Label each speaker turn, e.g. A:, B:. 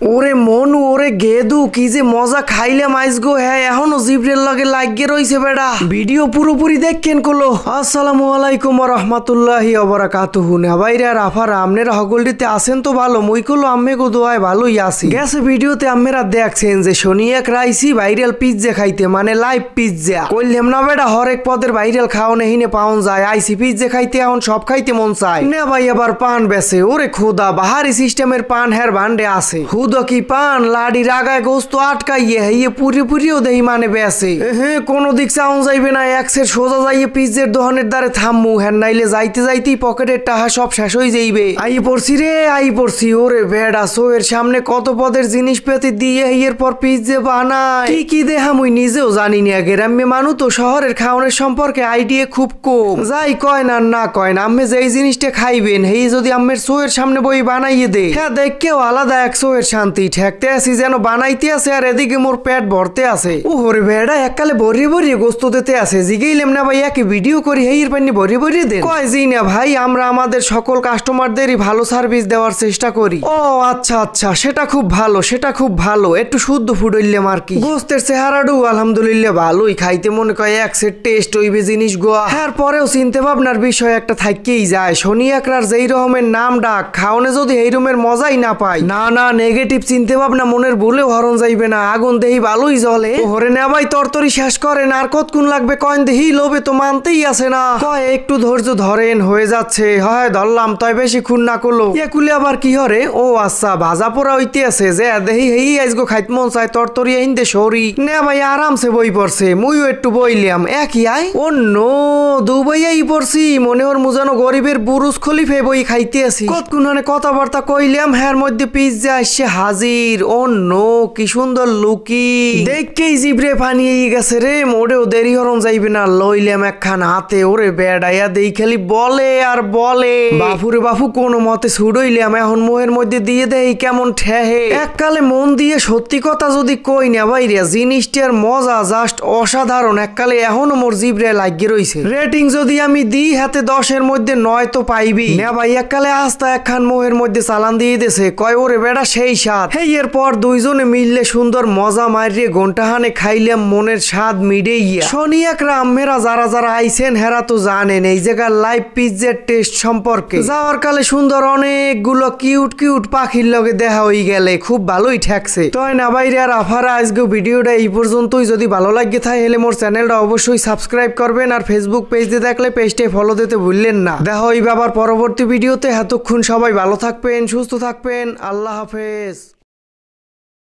A: ওরে মনু ওরে গেদু কি যে মজা খাইলাম আইস গো। হ্যাঁ এখনো জিব্রের লগে লাগিয়ে রইছে বেড়া। ভিডিও পুরোপুরি দেখেন কলো। আসসালামু আলাইকুম ওয়া রাহমাতুল্লাহি ওয়া বারাকাতুহু। না ভাইরা রাফারা আমনেরা হগলটিতে আছেন তো ভালো, মই কলো আম্মে গো দোয়ায় ভালোই আছি। গেছে ভিডিওতে আম্মেরা দেখছেন যে শনিয়া রাইছি ভাইরাল পিজ্জা খাইতে, মানে লাইভ পিজ্জা কইলাম না বেড়া, হরেক পদের ভাইরাল খাওয়ানো হিনে পাওন যায়। আইসি পিজ্জা খাইতে এখন সব খাইতে মন চায় না ভাই। আবার পান বেছে, ওরে খোদা বাহারি সিস্টেমের পান হের ভান্ডে আছে। কি পান লাড়ি রাগায় গোস্ত আটকাইয়ে হেয়ে পুরি পুরিও দেহি মানে বেসে। হ্যাঁ কোনো দিক চাউন যাইবে না, একসের সোজা যাইয়ে পিজ্জের দোকানের দ্বারে থামমু। হ্যাঁ নাইলে যাইতে যাইতেই পকেটের টাহা সব শেষ হয়ে যাইবে। আই পড়ছি রে আই পড়ছি। ওরে বেড়া সোয়ের সামনে কত পদের জিনিস পেতে দিয়ে এর পর পিজ্জা বানায়। কি কি দেহা মুই নিজেও জানি না। গ্রাম্য মানুষ তো শহরের খাওয়ানোর সম্পর্কে আইডিয়া খুব কম। যাই কয় না না কয় না, আম্মে যেই জিনিসটা খাইবেন হেই যদি আম্মের সোয়ের সামনে বই বানাইয়ে দে, হ্যাঁ দেখকেও আলাদা এক সোয়ের শান্তি। ঠেকতে আসি যেন বানাইতে আছে আর এদিকে মোর পেট ভরতে আছে। ও হরে ভেড়া এককালে ভরিয়ে ভরিয়ে গোস্ত দিতে আছে। জিগেইলাম না ভাই একে ভিডিও করি হেইর পানি ভরিয়ে ভরিয়ে দেন। কয় জি না ভাই, আমরা আমাদের সকল কাস্টমারদেরই ভালো সার্ভিস দেওয়ার চেষ্টা করি। ও আচ্ছা আচ্ছা, সেটা খুব ভালো সেটা খুব ভালো। একটু শুদ্ধ ফুড হইলাম আর কি। গোস্তের চেহারাডু আলহামদুলিল্লাহ ভালোই, খাইতে মনে কয় এক সেট টেস্ট হইবে জিনিস গোয়া। হ্যাঁ পরেও চিনতে ভাবনার বিষয় একটা থাকতেই যায়। শনি একরার যেই রকমের নাম ডাক, খাওনে যদি এই রকমের মজাই না পাই, না না নেগেটিভ চিনতে ভাবনা মনের ভুলেও হরণ যাইবে না। আগুন দেহি ভালোই জ্বলে। হরে না ভাই তরতরি শেষ করেন, আর কতক্ষণ লাগবে কয়েন দেহি, লোভে তো মানতেই আছে না। কয় একটু ধৈর্য ধরেন হয়ে যাচ্ছে। হয় ধরলাম তাই বেশি খুন না করলো। একুলে আবার কি হরে? ও আচ্ছা ভাজা পোড়া হইতে আছে যে দেহি হেই আইসগো খাইতে মন চায় তরতরি হিন্দে সরি না ভাই। আরামসে বই পড়ছে, মুইও একটু বইলাম একই আয়। অন্য দুবাইয়াই পড়ছি মনে ওর মুজানো গরিবের বুরুজ খলিফে বই খাইতে আছি। কতক্ষণ কথাবার্তা কইলাম, হ্যার মধ্যে পিজ্জা আসছে হাজির। অন্য কি সুন্দর লুকি, দেখকেই জিব্রে ফানিয়ে গেছে রে। মোড়েও দেরি হরণ যাইবে না, লইলাম একখান হাতে। ওরে বেড়াইয়া দেই খালি বলে আর বলে। বাপুরে বাপু কোন মতে ছুড়ইলাম, এখন মোহের মধ্যে দিয়ে দেই কেমন ঠেহে। এককালে মন দিয়ে সত্যি কথা যদি কই না ভাইরা, জিনিসটার মজা জাস্ট অসাধারণ। এককালে এখনো মোর জিব্রে লাগিয়ে রইছে। রেটিং যদি আমি দিই হাতে 10-এর মধ্যে 9 তো পাইবি না ভাই। এককালে আস্তা একখান মোহের মধ্যে চালান দিয়ে দিয়েছে। কয় ওরে বেড়া সেই স্বাদ। হেই এরপর দুইজনে মিললে সুন্দর মজা মারিয়ে ঘন্টাহানে খাইলাম, মনের স্বাদ মিডে গিয়া। শনি একরা আম্মেরা যারা যারা আইছেন হেরা তো জানেন এই জায়গার লাইভ পিজ্জার টেস্ট সম্পর্কে। যাওয়ার কালে সুন্দর অনেকগুলো কিউট কিউট পাখির লগে দেখা হয়ে গেলে খুব ভালোই ঠেকছে। তয় না বাইরে আর আফারা আজকে ভিডিওটা এই পর্যন্তই। যদি ভালো লাগে থাকে হলে মোর চ্যানেলটা অবশ্যই সাবস্ক্রাইব করবেন, আর ফেসবুক পেজ দিয়ে দেখলে পেজটা ফলো দিতে ভুললেন না। দেখা হইবে আবার পরবর্তী ভিডিওতে। এতক্ষণ সবাই ভালো থাকবেন, সুস্থ থাকবেন, আল্লাহ হাফেজ।